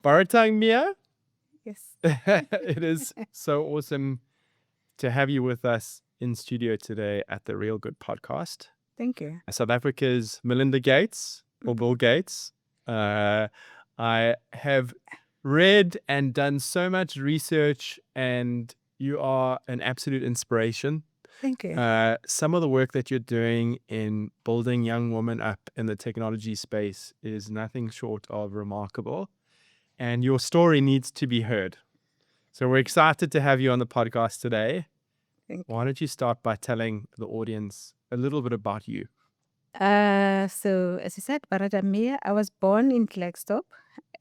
Baratang Miya, Yes. it is so awesome to have you with us in studio today at the Real Good podcast. Thank you. South Africa's Melinda Gates or Bill Gates. I have read and done so much research, and you are an absolute inspiration. Thank you. Some of the work that you're doing in building young women up in the technology space is nothing short of remarkable, and your story needs to be heard. So we're excited to have you on the podcast today. Thank Why don't you start by telling the audience a little bit about you? So as you said, Baratang Miya, I was born in Klerksdorp,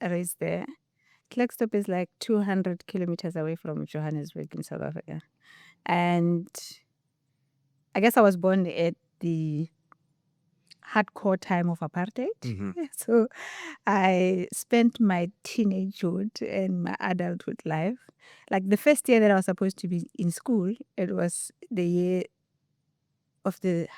raised there. Klerksdorp is like 200 kilometers away from Johannesburg in South Africa. And I guess I was born at the hardcore time of apartheid. So I spent my teenagehood and my adulthood life. Like the first year that I was supposed to be in school, it was the year of the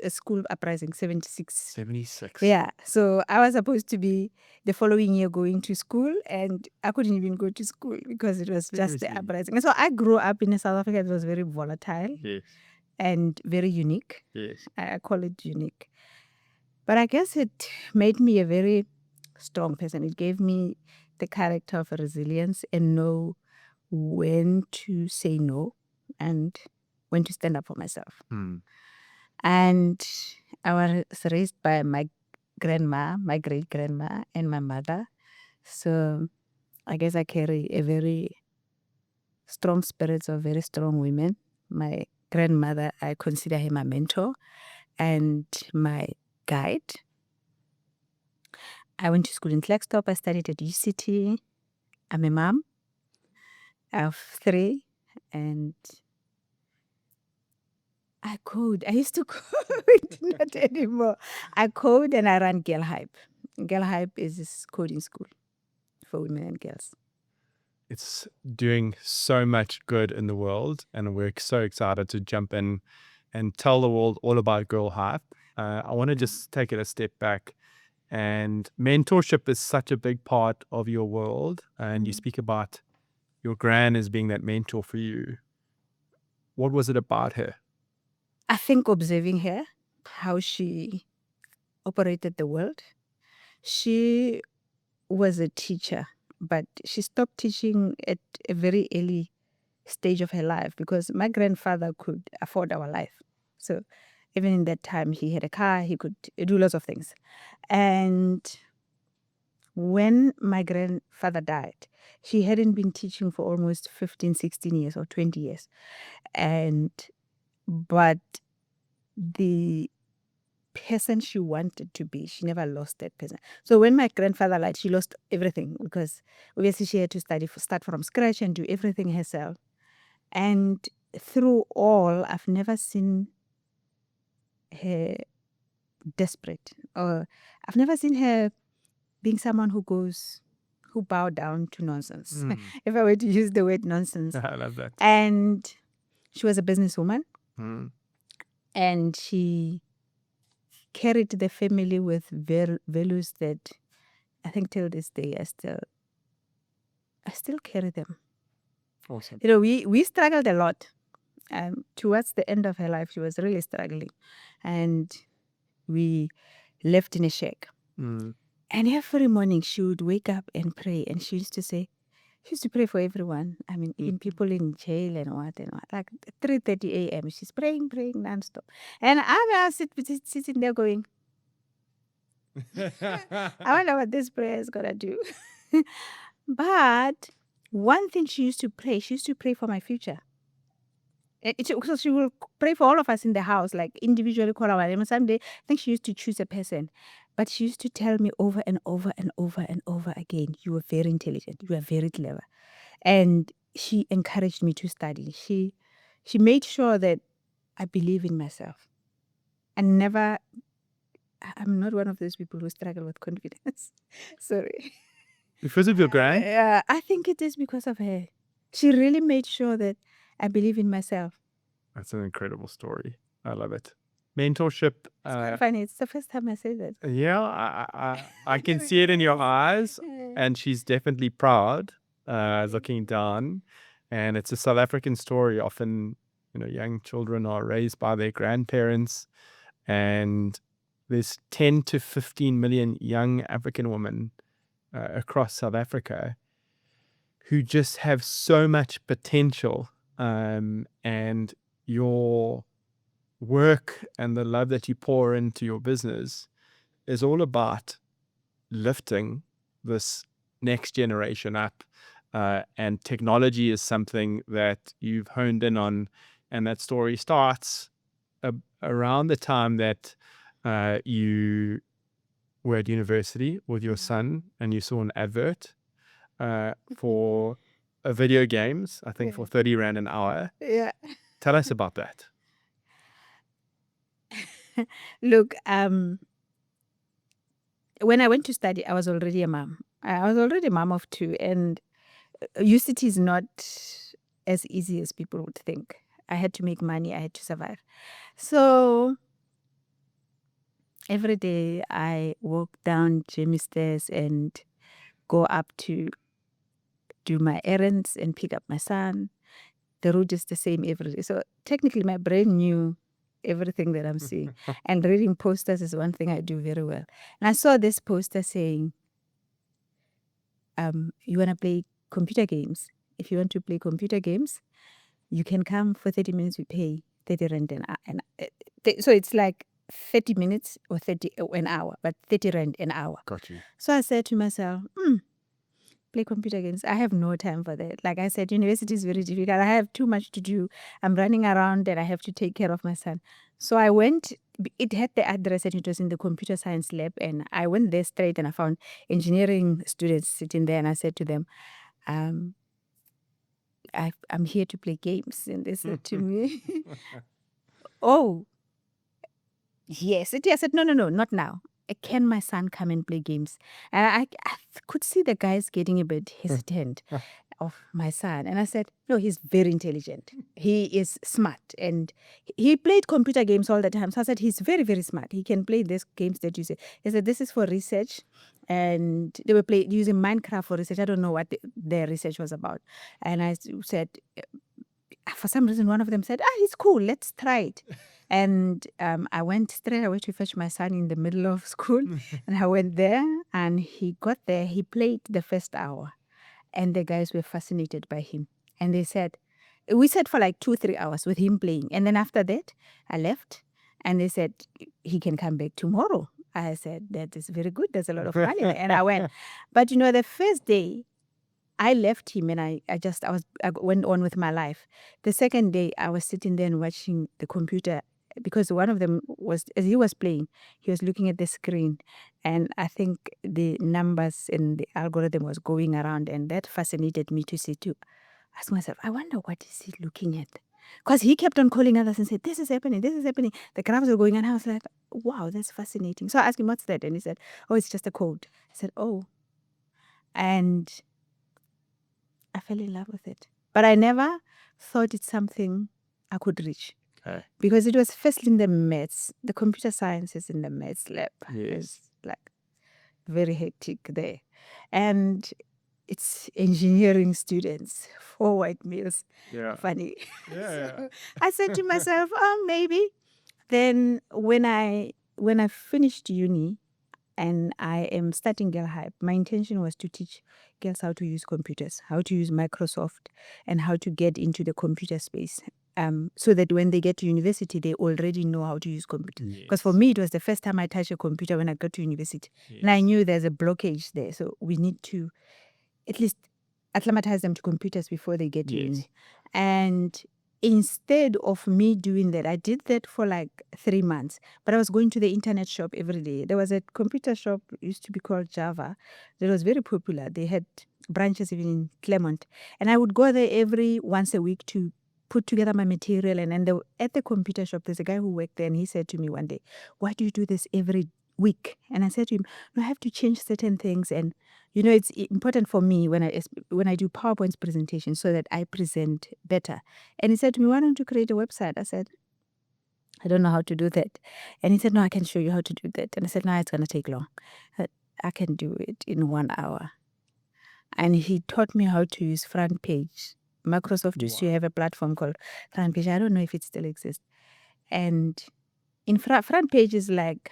school uprising, 76. 76. Yeah. So I was supposed to be the following year going to school, and I couldn't even go to school because it was just the Seriously? uprising. And so I grew up in a South Africa that was very volatile Yes. and very unique. Yes. I call it unique. But I guess it made me a very strong person. It gave me the character of resilience and know when to say no and when to stand up for myself. And I was raised by my grandma, my great grandma, and my mother. So I guess I carry a very strong spirits of very strong women. My grandmother, I consider her my mentor and my guide. I went to school in Klerksdorp. I studied at UCT. I'm a mom of 3, and I code. I used to code, not anymore. I code and I run GirlHype. GirlHype is this coding school for women and girls. It's doing so much good in the world, and we're so excited to jump in and tell the world all about GirlHype. I want to just take it a step back, and mentorship is such a big part of your world, and you speak about your gran as being that mentor for you. What was it about her? I think observing her, how she operated the world. She was a teacher, but she stopped teaching at a very early stage of her life because my grandfather could afford our life. So even in that time, he had a car, he could do lots of things. And when my grandfather died, she hadn't been teaching for almost 15, 16 years or 20 years. But the person she wanted to be, she never lost that person. So when my grandfather died, she lost everything because obviously she had to start from scratch and do everything herself. And through all, I've never seen her desperate, or I've never seen her being someone who bowed down to nonsense. If I were to use the word nonsense. I love that. And she was a businesswoman, and she carried the family with values that I think till this day I still carry them. Awesome. You know, we struggled a lot. Towards the end of her life, she was really struggling, and we left in a shack. And every morning she would wake up and pray, and she used to pray for everyone. I mean, even people in jail and what. Like 3:30 a.m. she's praying nonstop, and I was sitting there going, I wonder what this prayer is gonna do. But one thing she used to pray for my future. So she will pray for all of us in the house, like individually call our name. Someday, I think she used to choose a person, but she used to tell me over and over and over and over again, you are very intelligent, you are very clever. And she encouraged me to study. She made sure that I believe in myself. And never, I'm not one of those people who struggle with confidence. Sorry. Because of your gran? Yeah, I think it is because of her. She really made sure that I believe in myself. That's an incredible story. I love it. mentorship. It's quite funny. It's the first time I say that. Yeah, I can see it in your eyes, and she's definitely proud, looking down. And it's a South African story. Often, young children are raised by their grandparents, and there's 10 to 15 million young African women across South Africa who just have so much potential. And your work and the love that you pour into your business is all about lifting this next generation up. And technology is something that you've honed in on. And that story starts around the time that you were at university with your son and you saw an advert for video games, I think for 30 Rand an hour. Yeah. Tell us about that. Look, when I went to study, I was already a mom. I was already a mom of two, and UCT is not as easy as people would think. I had to make money. I had to survive. So every day I walk down Jamie stairs and go up to do my errands and pick up my son. The route is the same every day. So technically my brain knew everything that I'm seeing. And reading posters is one thing I do very well. And I saw this poster saying, you want to play computer games? If you want to play computer games, you can come for 30 minutes, we pay 30 rand an hour. So it's like 30 minutes or 30 an hour, but 30 rand an hour. Got you. So I said to myself, play computer games. I have no time for that. Like I said, university is very difficult. I have too much to do. I'm running around and I have to take care of my son. So I went, it had the address and it was in the computer science lab. And I went there straight and I found engineering students sitting there. And I said to them, I'm here to play games. And they said to me, oh, yes. I said, no, not now. Can my son come and play games? And I could see the guys getting a bit hesitant of my son. And I said, no, he's very intelligent. He is smart. And he played computer games all the time. So I said, he's very, very smart. He can play these games that you say. He said, this is for research. And they were using Minecraft for research. I don't know what their research was about. And I said, for some reason, one of them said, he's cool. Let's try it. And I went straight away to fetch my son in the middle of school. And I went there and he got there. He played the first hour. And the guys were fascinated by him. And they said, we sat for like 2-3 hours with him playing. And then after that, I left. And they said, he can come back tomorrow. I said, that is very good. There's a lot of money there. And I went. But the first day, I left him and I went on with my life. The second day, I was sitting there and watching the computer because one of them was, as he was playing, he was looking at the screen. And I think the numbers and the algorithm was going around, and that fascinated me to see, to ask myself, I wonder what is he looking at? Because he kept on calling others and said, this is happening, this is happening. The graphs were going, and I was like, wow, that's fascinating. So I asked him, what's that? And he said, oh, it's just a code. I said, oh. And I fell in love with it. But I never thought it's something I could reach. Okay. Because it was first in the maths. The computer science is in the maths lab. Yes. It's like very hectic there. And it's engineering students, 4 white males. Yeah. Funny. Yeah. So I said to myself, maybe. Then when I finished uni, and I am starting GirlHype, my intention was to teach girls how to use computers, how to use Microsoft, and how to get into the computer space. So that when they get to university, they already know how to use computers. Because for me, it was the first time I touched a computer when I got to university. Yes. And I knew there's a blockage there. So we need to at least acclimatize them to computers before they get to Yes. uni. And instead of me doing that, I did that for like 3 months. But I was going to the internet shop every day. There was a computer shop, used to be called Java, that was very popular. They had branches even in Claremont. And I would go there once a week to put together my material. And then at the computer shop, there's a guy who worked there, and he said to me one day, why do you do this every week? And I said to him, no, I have to change certain things. And it's important for me when I do PowerPoint presentations so that I present better. And he said to me, why don't you create a website? I said, I don't know how to do that. And he said, no, I can show you how to do that. And I said, no, it's going to take long. I can do it in 1 hour. And he taught me how to use Front Page. Microsoft used to have a platform called Front Page. I don't know if it still exists. And in Front Page is like,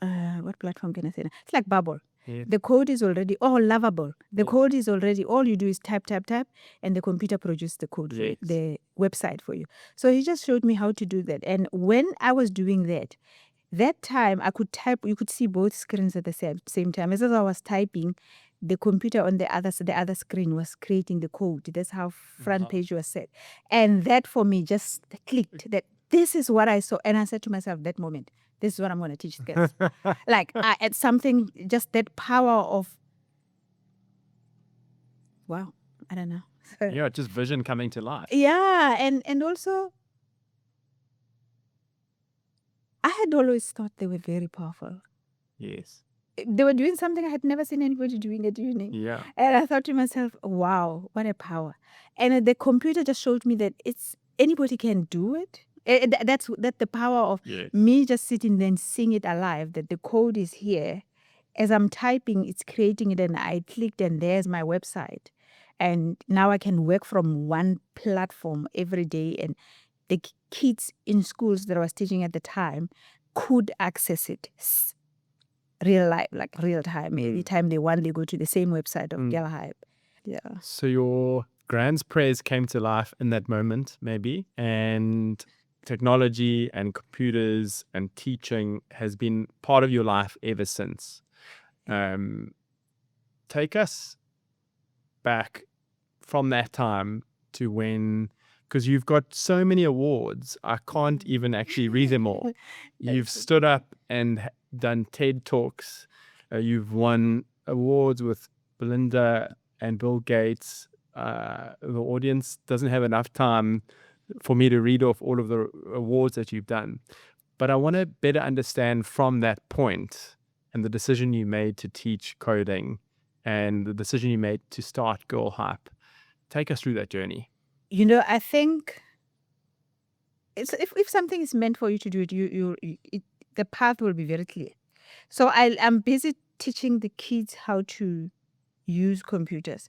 what platform can I say? It's like Bubble. Yes. The code is already all lovable. The code is already, all you do is type, and the computer produces the code for you, the website for you. So he just showed me how to do that. And when I was doing that time I could type, you could see both screens at the same time. As I was typing, the computer on the other screen was creating the code. That's how Front Page was set. And that for me just clicked that this is what I saw. And I said to myself that moment, this is what I'm going to teach kids. Like at something, just that power of, wow, I don't know. Yeah, just vision coming to life. Yeah, and also, I had always thought they were very powerful. Yes. They were doing something I had never seen anybody doing at uni. Yeah. And I thought to myself, wow, what a power. And the computer just showed me that anybody can do it. That's the power of me just sitting there and seeing it alive, that the code is here. As I'm typing, it's creating it, and I clicked, and there's my website. And now I can work from one platform every day. And the kids in schools that I was teaching at the time could access it real life, like real time. Every time they want, they go to the same website of GirlHype. Yeah. So your grand's prayers came to life in that moment, maybe, and technology and computers and teaching has been part of your life ever since. Take us back from that time to when, because you've got so many awards, I can't even actually read them all. You've stood up and done TED Talks. You've won awards with Melinda and Bill Gates. The audience doesn't have enough time for me to read off all of the awards that you've done. But I want to better understand from that point and the decision you made to teach coding and the decision you made to start GirlHype. Take us through that journey. I think if something is meant for you to do it, the path will be very clear. So I'm busy teaching the kids how to use computers.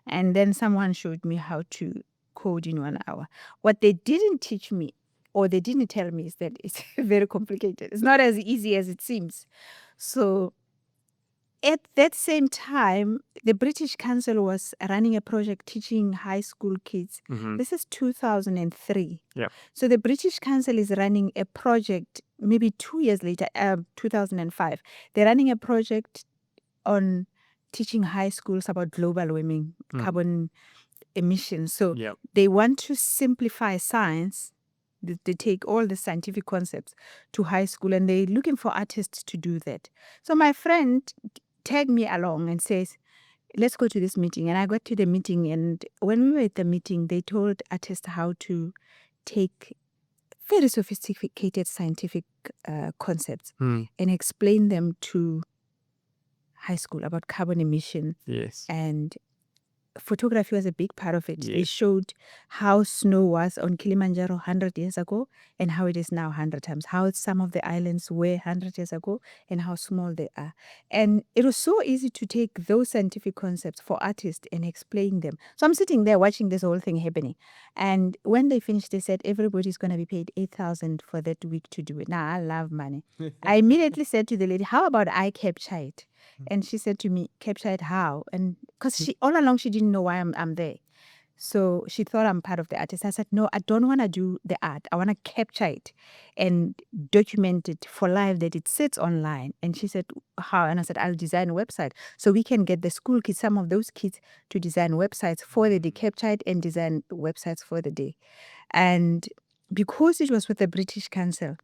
And then someone showed me how to code in 1 hour. What they didn't teach me, or they didn't tell me, is that it's very complicated. It's not as easy as it seems. So at that same time, the British Council was running a project teaching high school kids. This is 2003. Yeah. So the British Council is running a project maybe 2 years later, 2005. They're running a project on teaching high schools about global warming, carbon emissions. So they want to simplify science. They take all the scientific concepts to high school, and they're looking for artists to do that. So my friend tagged me along and says, let's go to this meeting. And I got to the meeting, and when we were at the meeting, they told artists how to take very sophisticated scientific concepts and explain them to high school about carbon emission. Yes. And photography was a big part of it. They showed how snow was on Kilimanjaro 100 years ago and how it is now 100 times, how some of the islands were 100 years ago and how small they are. And it was so easy to take those scientific concepts for artists and explain them. So I'm sitting there watching this whole thing happening. And when they finished, they said, everybody's going to be paid 8,000 for that week to do it. Now, I love money. I immediately said to the lady, how about I capture it? And she said to me, capture it how? And because she all along she didn't know why I'm there. So she thought I'm part of the artist. I said, no, I don't want to do the art. I want to capture it and document it for life, that it sits online. And she said, how? And I said, I'll design a website. So we can get the school kids, some of those kids, to design websites for the day, capture it and design websites for the day. And because it was with the British Council,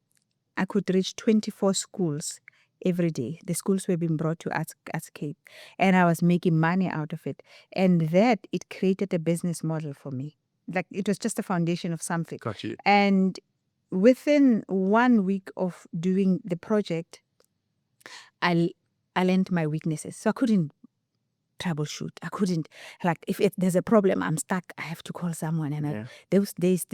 I could reach 24 schools every day. The schools were being brought to Arts Cape, and I was making money out of it. And that, it created a business model for me. Like, it was just a foundation of something. Got you. And within 1 week of doing the project, I learned my weaknesses. So I couldn't troubleshoot. I couldn't, like, if there's a problem, I'm stuck, I have to call someone. And those days,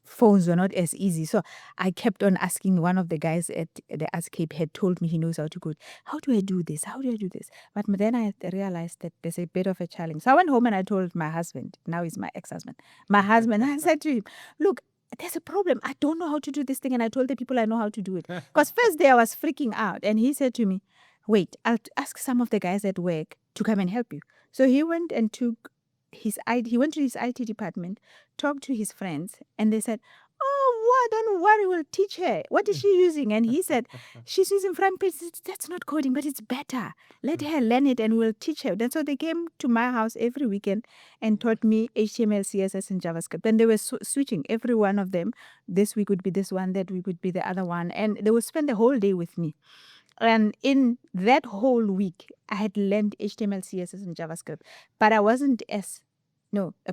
phones were not as easy. So I kept on asking. One of the guys at the Ascape had told me he knows how to code. How do I do this? How do I do this? But then I realized that there's a bit of a challenge. So I went home and I told my husband, now he's my ex-husband, I said to him, look, there's a problem. I don't know how to do this thing. And I told the people I know how to do it. Because first day I was freaking out. And he said to me, wait, I'll ask some of the guys at work to come and help you. So he went and took he went to his IT department, talked to his friends, and they said, oh, don't worry, we'll teach her. What is she using? And he said, she's using front page. That's not coding, but it's better. Let her learn it and we'll teach her. And so they came to my house every weekend and taught me HTML, CSS, and JavaScript. And they were switching every one of them. This week would be this one, that week would be the other one. And they would spend the whole day with me. And in that whole week, I had learned HTML, CSS, and JavaScript, but I wasn't a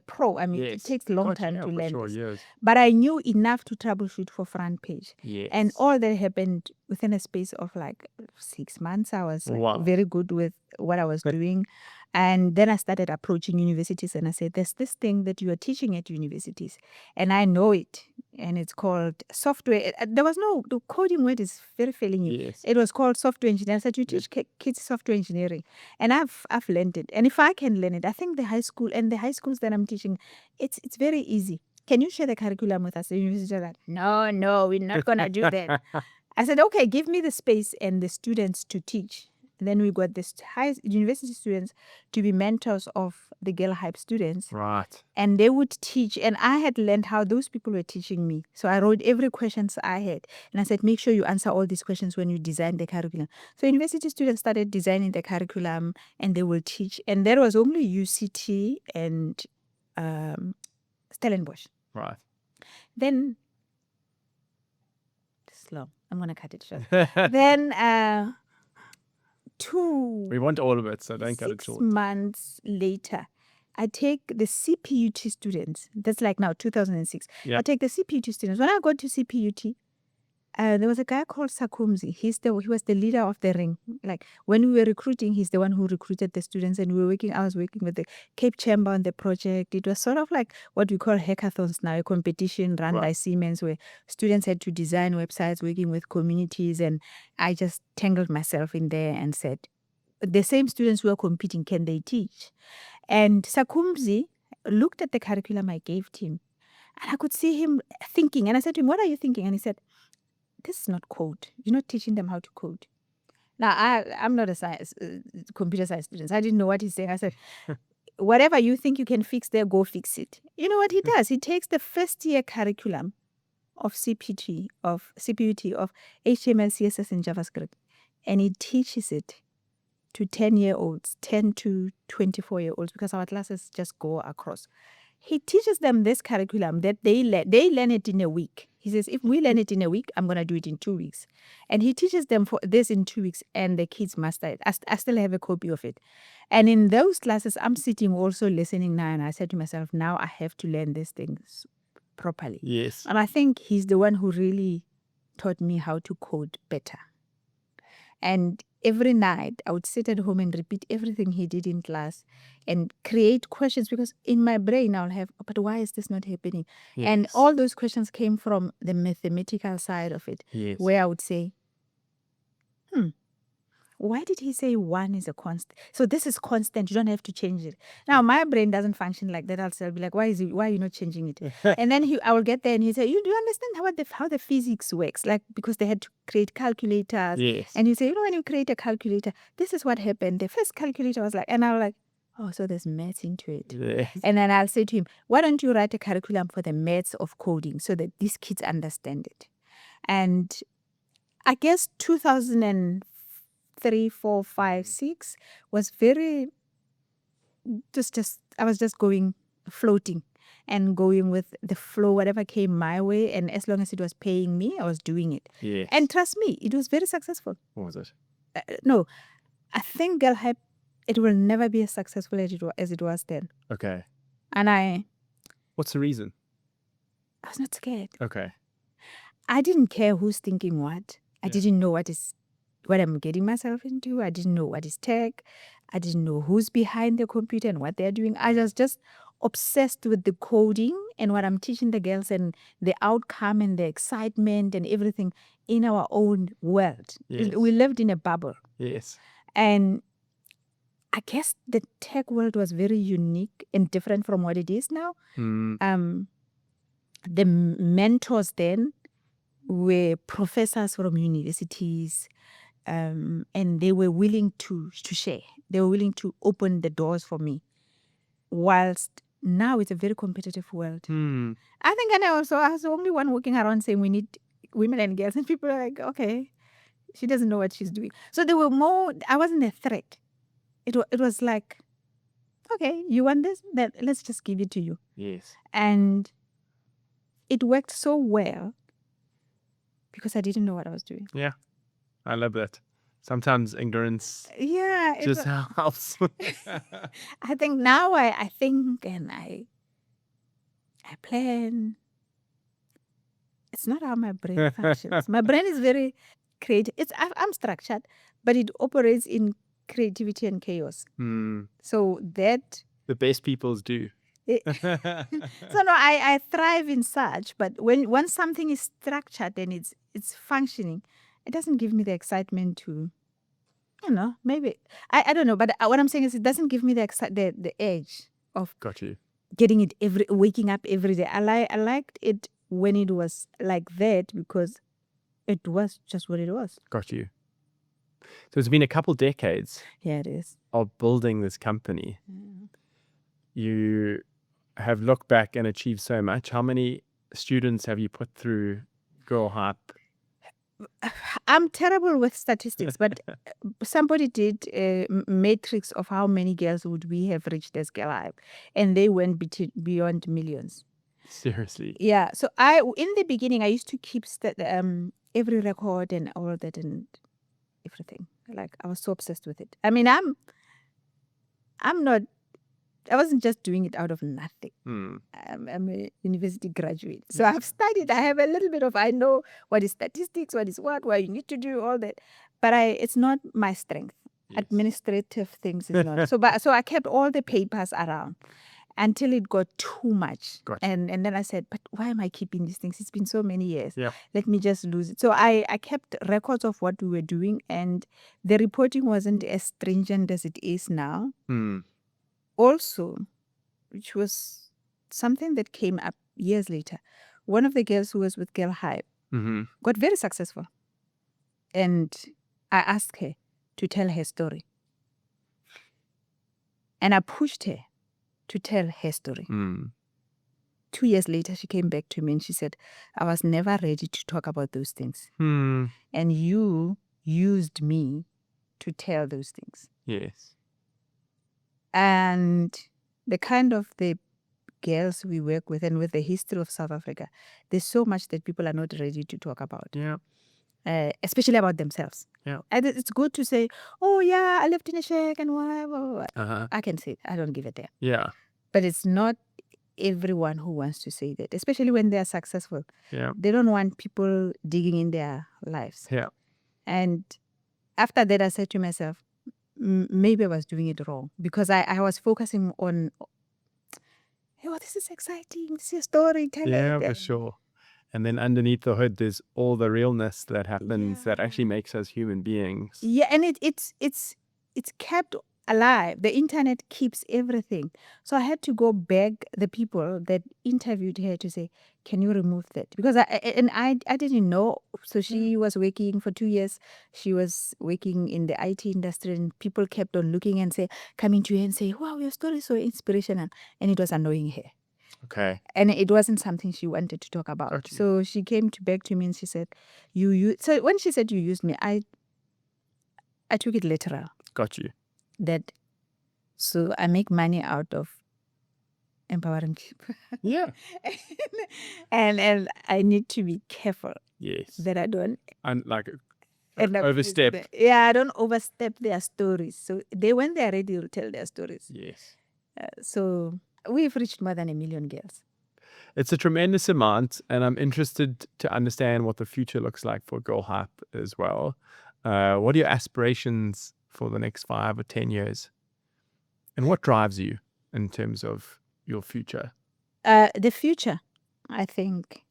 pro. I mean, it takes a long time to learn this. Yes. But I knew enough to troubleshoot for front page. Yes. And all that happened within a space of like 6 months. I was very good with what I was doing. And then I started approaching universities and I said, there's this thing that you are teaching at universities. And I know it. And it's called software. The coding word is very failing you. Yes. It was called software engineering. I said, you teach kids software engineering. And I've learned it. And if I can learn it, I think the high schools that I'm teaching, it's very easy. Can you share the curriculum with us? The university said, no, we're not going to do that. I said, okay, give me the space and the students to teach. And then we got this high university students to be mentors of the GirlHype students. Right. And they would teach. And I had learned how those people were teaching me. So I wrote every questions I had. And I said, make sure you answer all these questions when you design the curriculum. So university students started designing the curriculum and they will teach. And there was only UCT and Stellenbosch. Right. Then, slow. I'm going to cut it short. Then, we want all of it, so don't cut it short. 6 months later, I take the CPUT students. That's like now 2006. Yeah. I take the CPUT students. When I got to CPUT, there was a guy called Sakumzi. He was the leader of the ring. Like when we were recruiting, he's the one who recruited the students, and I was working with the Cape Chamber on the project. It was sort of like what we call hackathons now, a competition run by Siemens where students had to design websites working with communities, and I just tangled myself in there and said, the same students who are competing, can they teach? And Sakumzi looked at the curriculum I gave him, and I could see him thinking, and I said to him, what are you thinking? And he said, this is not code. You're not teaching them how to code. Now, I'm not a computer science student. I didn't know what he's saying. I said, whatever you think you can fix there, go fix it. You know what he does? He takes the first year curriculum of CPUT, of HTML, CSS, and JavaScript, and he teaches it to 10-year-olds, 10 to 24-year-olds, because our classes just go across. He teaches them this curriculum that they learn it in a week. He says, if we learn it in a week, I'm going to do it in 2 weeks. And he teaches them for this in 2 weeks, and the kids master it. I still have a copy of it. And in those classes, I'm sitting also listening now, and I said to myself, now I have to learn these things properly. Yes. And I think he's the one who really taught me how to code better. And every night, I would sit at home and repeat everything he did in class and create questions, because in my brain, I'll have, but why is this not happening? Yes. And all those questions came from the mathematical side of it, where I would say, why did he say 1 is a constant? So this is constant. You don't have to change it. Now, my brain doesn't function like that. I'll be like, why are you not changing it? And then I will get there and he say, you do understand how the physics works? Like, because they had to create calculators. Yes. And you say, when you create a calculator, this is what happened. The first calculator was like, and I was like, oh, so there's maths into it. Yes. And then I'll say to him, why don't you write a curriculum for the maths of coding so that these kids understand it? And I guess 2003, 4, 5, 6 was very I was just floating and going with the flow, whatever came my way. And as long as it was paying me, I was doing it. Yes. And trust me, it was very successful. What was it? No, I think GirlHype, it will never be as successful as it was then. Okay. And what's the reason? I was not scared. Okay. I didn't care who's thinking what. I didn't know what I'm getting myself into. I didn't know what is tech. I didn't know who's behind the computer and what they're doing. I was just obsessed with the coding and what I'm teaching the girls and the outcome and the excitement and everything in our own world. Yes. We lived in a bubble. Yes. And I guess the tech world was very unique and different from what it is now. The mentors then were professors from universities, and they were willing to share. They were willing to open the doors for me. Whilst now it's a very competitive world. I think, and I was the only one walking around saying we need women and girls, and people are like, okay, she doesn't know what she's doing. So they were more. I wasn't a threat. It was like, okay, you want this? Then let's just give it to you. Yes. And it worked so well because I didn't know what I was doing. Yeah. I love that. Sometimes ignorance Yeah. just helps. I think now I think and I plan. It's not how my brain functions. My brain is very creative. I'm structured, but it operates in creativity and chaos. So that The best peoples do. So no, I thrive in such, but once something is structured and it's functioning, it doesn't give me the excitement to, maybe I don't know. But what I'm saying is, it doesn't give me the edge of Got you. getting it waking up every day. I liked it when it was like that because it was just what it was. Got you. So it's been a couple decades. Yeah, it is. Of building this company. You have looked back and achieved so much. How many students have you put through GirlHype? I'm terrible with statistics, but somebody did a matrix of how many girls would we have reached as GirlHype, and they went beyond millions. Seriously? Yeah. So in the beginning, I used to keep every record and all that and everything. Like, I was so obsessed with it. I mean, I wasn't just doing it out of nothing. I'm a university graduate. So I've studied. I have a little bit I know what is statistics, what you need to do, all that. But it's not my strength. Yes. Administrative things is not. So I kept all the papers around until it got too much. Gotcha. And then I said, but why am I keeping these things? It's been so many years. Yeah. Let me just lose it. So I kept records of what we were doing, and the reporting wasn't as stringent as it is now. Also, which was something that came up years later, one of the girls who was with GirlHype got very successful. And I asked her to tell her story. And I pushed her to tell her story. 2 years later, she came back to me and she said, I was never ready to talk about those things. And you used me to tell those things. Yes. And the kind of the girls we work with and with the history of South Africa, there's so much that people are not ready to talk about. Yeah. Especially about themselves. Yeah. And it's good to say, oh yeah, I lived in a shack and whatever. I can say it. I don't give a damn. Yeah. But it's not everyone who wants to say that, especially when they are successful. Yeah. They don't want people digging in their lives. Yeah. And after that, I said to myself, maybe I was doing it wrong because I was focusing on, oh, this is exciting. This is storytelling. Yeah, for sure. And then underneath the hood, there's all the realness that happens that actually makes us human beings. Yeah, and it's kept alive. The internet keeps everything. So I had to go beg the people that interviewed her to say, can you remove that? Because I didn't know. So she was working for 2 years. She was working in the IT industry, and people kept on looking and coming to her and say, wow, your story is so inspirational. And it was annoying her. Okay. And it wasn't something she wanted to talk about. Gotcha. So she came back to me and she said, so when she said you used me, I took it literal. Got you. So I make money out of empowering people. Yeah. and I need to be careful. Yes. That I don't overstep. I don't overstep their stories. So when they're ready, they'll tell their stories. Yes. So we've reached more than 1 million girls. It's a tremendous amount, and I'm interested to understand what the future looks like for GirlHype as well. What are your aspirations for the next 5 or 10 years? And what drives you in terms of your future? The future, I think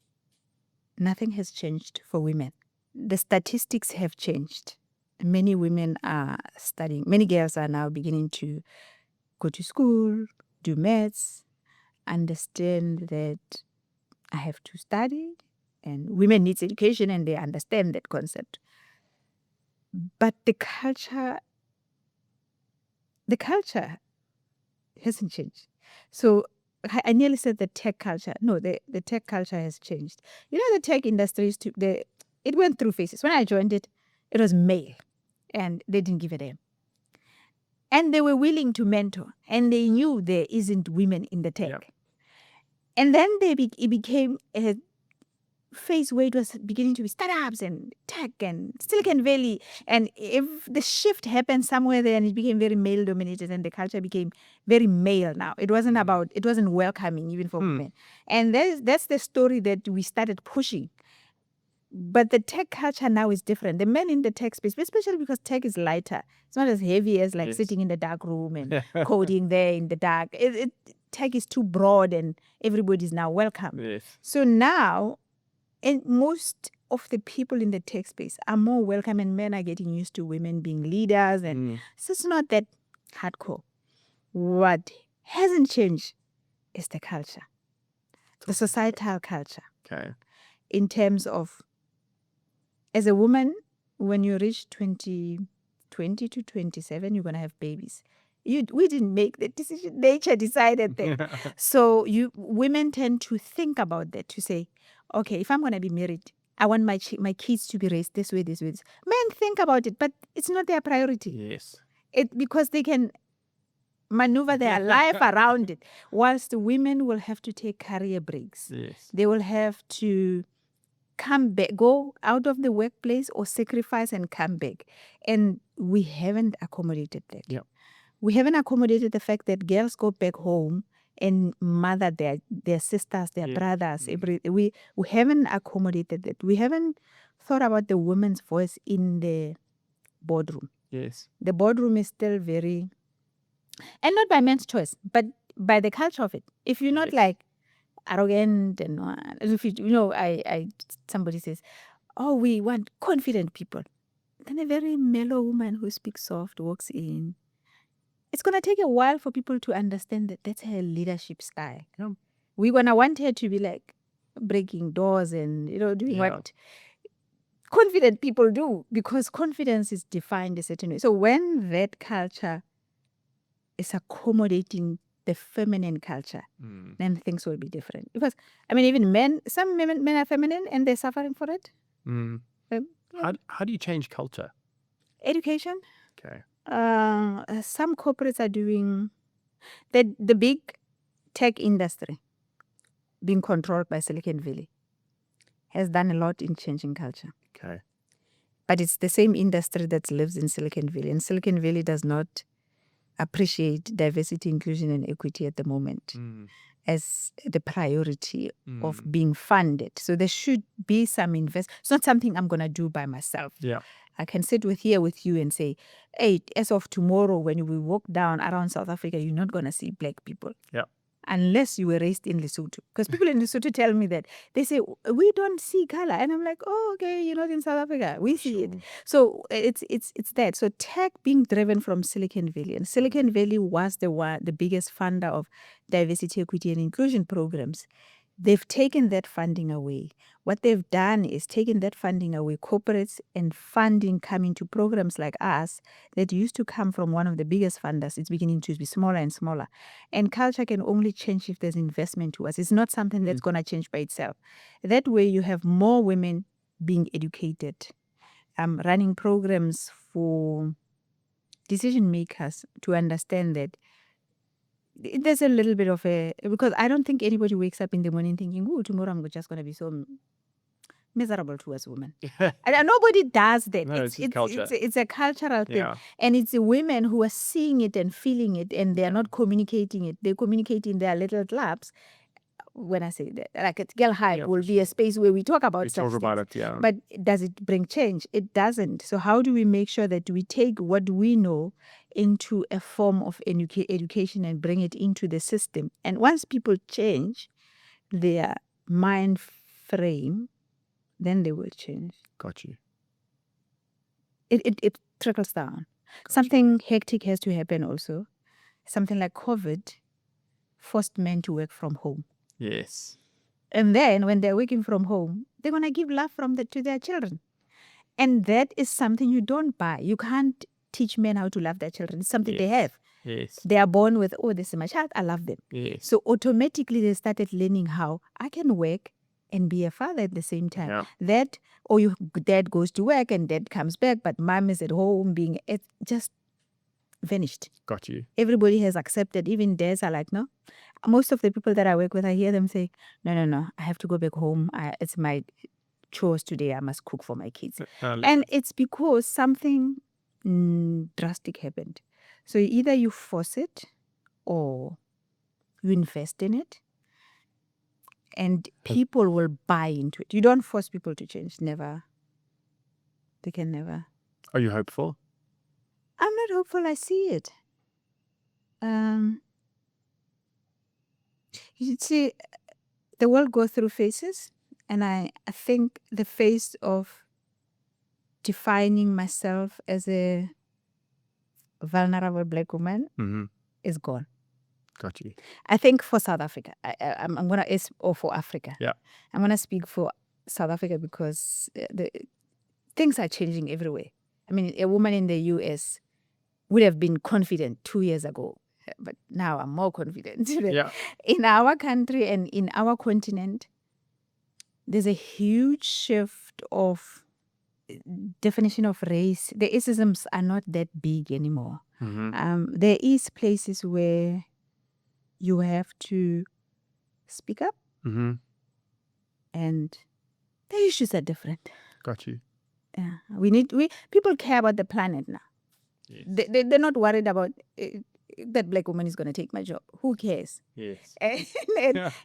nothing has changed for women. The statistics have changed. Many women are studying, many girls are now beginning to go to school, do maths, understand that I have to study and women needs education and they understand that concept. But the culture hasn't changed. So I nearly said the tech culture. No, the tech culture has changed. You know, the tech industry it went through phases. When I joined it, it was male and they didn't give a damn. And they were willing to mentor and they knew there isn't women in the tech. Yep. And then it became a phase where it was beginning to be startups and tech and Silicon Valley. And if the shift happened somewhere there and it became very male dominated and the culture became very male now. It wasn't it wasn't welcoming even for women. And that's the story that we started pushing. But the tech culture now is different. The men in the tech space, especially because tech is lighter. It's not as heavy as like sitting in the dark room and coding there in the dark. Tech is too broad and everybody's now welcome. Yes. So now, and most of the people in the tech space are more welcome and men are getting used to women being leaders. And so it's not that hardcore. What hasn't changed is the culture, the societal culture. Okay. In terms of, as a woman, when you reach 20 to 27, you're going to have babies. We didn't make the decision. Nature decided that. So women tend to think about that, to say, okay, if I'm going to be married, I want my kids to be raised this way, this way. Men think about it, but it's not their priority. Yes. Because they can maneuver their life around it. Whilst the women will have to take career breaks. Yes. They will have to come back, go out of the workplace or sacrifice and come back. And we haven't accommodated that. Yep. We haven't accommodated the fact that girls go back home and mother their sisters, their brothers. We haven't accommodated that. We haven't thought about the woman's voice in the boardroom. Yes. The boardroom is still very, and not by men's choice, but by the culture of it. If you're not like arrogant and if somebody says, oh, we want confident people. Then a very mellow woman who speaks soft walks in. It's going to take a while for people to understand that that's her leadership style. Yep. We're going to want her to be like breaking doors and, doing what confident people do, because confidence is defined a certain way. So when that culture is accommodating the feminine culture, then things will be different. Because, even some men are feminine and they're suffering for it. How do you change culture? Education. Okay. Some corporates are doing the big tech industry being controlled by Silicon Valley has done a lot in changing culture. Okay. But it's the same industry that lives in Silicon Valley, and Silicon Valley does not appreciate diversity, inclusion, and equity at the moment as the priority of being funded. So there should be some investment. It's not something I'm going to do by myself. Yeah. I can sit here with you and say, hey, as of tomorrow, when we walk down around South Africa, you're not going to see black people. Yeah. Unless you were raised in Lesotho. Because people in Lesotho tell me that. They say, we don't see color. And I'm like, oh, okay, you're not in South Africa. We see it. So it's that. So tech being driven from Silicon Valley. And Silicon Valley was the biggest funder of diversity, equity, and inclusion programs. They've taken that funding away. What they've done is taken that funding away. Corporates and funding coming to programs like us that used to come from one of the biggest funders. It's beginning to be smaller and smaller. And culture can only change if there's investment to us. It's not something that's going to change by itself. That way you have more women being educated. Running programs for decision makers to understand that there's a little bit of because I don't think anybody wakes up in the morning thinking, oh, tomorrow I'm just going to be so miserable towards women. And nobody does that. No, it's culture. It's a cultural thing. Yeah. And it's the women who are seeing it and feeling it, and they're not communicating it. They communicate in their little clubs. When I say that, like at GirlHype will be a space where we talk about such things. But does it bring change? It doesn't. So how do we make sure that we take what we know into a form of education and bring it into the system? And once people change, their mind frame, then they will change. Got you. It trickles down. Something hectic has to happen also. Something like COVID forced men to work from home. Yes. And then when they're working from home, they're going to give love to their children. And that is something you don't buy. You can't teach men how to love their children. It's something they have. Yes. They are born with, oh, this is my child, I love them. Yes. So automatically they started learning how I can work and be a father at the same time. Yeah. That, or your dad goes to work and dad comes back, but mom is at home it just vanished. Got you. Everybody has accepted. Even dads are like, no. Most of the people that I work with, I hear them say, no, I have to go back home. It's my chores today. I must cook for my kids. And it's because something drastic happened. So either you force it or you invest in it, and people will buy into it. You don't force people to change. Never. They can never. Are you hopeful? I'm not hopeful. I see it. You see, the world goes through phases, and I think the phase of defining myself as a vulnerable Black woman is gone. Got you. I think for South Africa, I'm going to, or for Africa. Yeah. I'm going to speak for South Africa because things are changing everywhere. I mean, a woman in the US would have been confident 2 years ago, but now I'm more confident. Yeah. In our country and in our continent, there's a huge shift of definition of race. The isms are not that big anymore. There is places where you have to speak up, and the issues are different. Got you. Yeah, people care about the planet now. Yes. They're not worried about that Black woman is going to take my job. Who cares? Yes.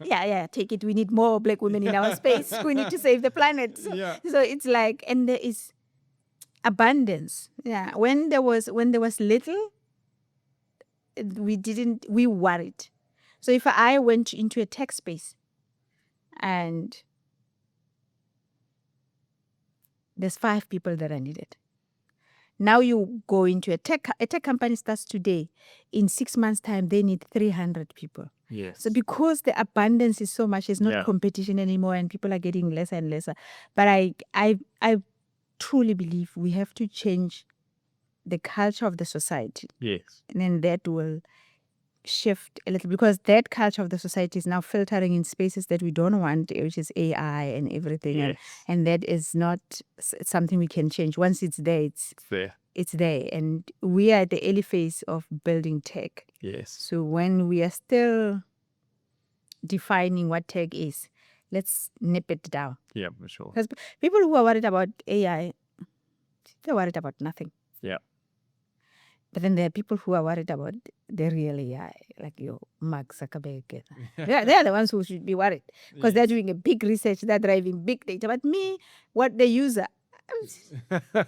Yeah, take it. We need more Black women in our space. We need to save the planet. So it's like, and there is abundance. Yeah, when there was little, we worried. So if I went into a tech space and there's 5 people that are needed. Now you go into a tech company starts today. In 6 months' time, they need 300 people. Yes. So because the abundance is so much, it's not competition anymore, and people are getting lesser and lesser. But I truly believe we have to change the culture of the society. Yes. And then that will shift a little, because that culture of the society is now filtering in spaces that we don't want, which is AI and everything. Yes. And that is not something we can change. Once it's there, it's there. It's there. And we are at the early phase of building tech. Yes. So when we are still defining what tech is, let's nip it down. Yeah, for sure. Because people who are worried about AI, they're worried about nothing. Yeah. But then there are people who are worried about the real AI, like your Mark Zuckerberg. They're the ones who should be worried, because they're doing a big research, they're driving big data. But me, what the user, I'm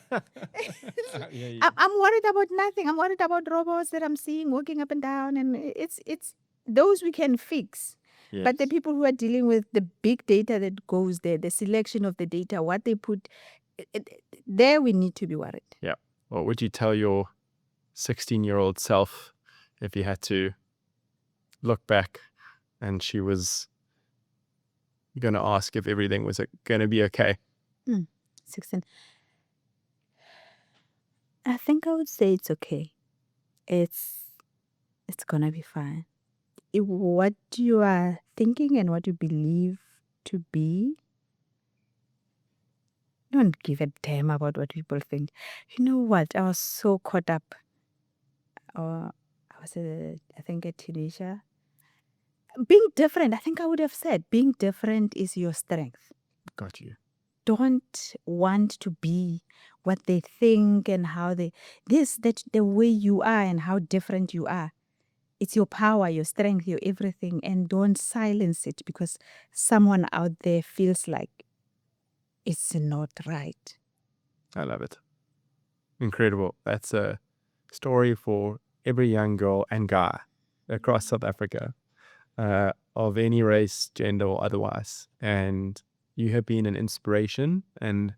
worried about nothing. I'm worried about robots that I'm seeing walking up and down, and it's those we can fix. Yes. But the people who are dealing with the big data that goes there, the selection of the data, what they put, there we need to be worried. Yeah. What would you tell your 16-year-old self if you had to look back and she was going to ask if everything was going to be okay? 16. I think I would say it's okay. It's going to be fine. What you are thinking and what you believe to be, don't give a damn about what people think. You know what? I was so caught up. I was, I think, a teenager. Being different, I think I would have said, being different is your strength. Got you. Don't want to be what they think and how they, the way you are and how different you are. It's your power, your strength, your everything. And don't silence it because someone out there feels like it's not right. I love it. Incredible. That's a story for every young girl and guy across South Africa. of any race, gender, or otherwise. And you have been an inspiration and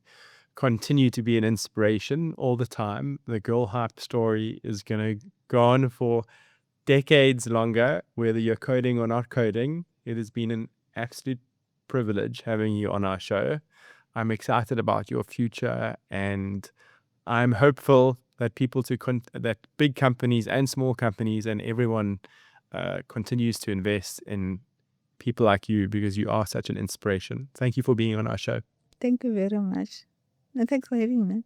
continue to be an inspiration all the time. The GirlHype story is going to go on for decades longer, whether you're coding or not coding. It has been an absolute privilege having you on our show. I'm excited about your future, and I'm hopeful that that big companies and small companies and everyone continues to invest in people like you, because you are such an inspiration. Thank you for being on our show. Thank you very much. And thanks for having me.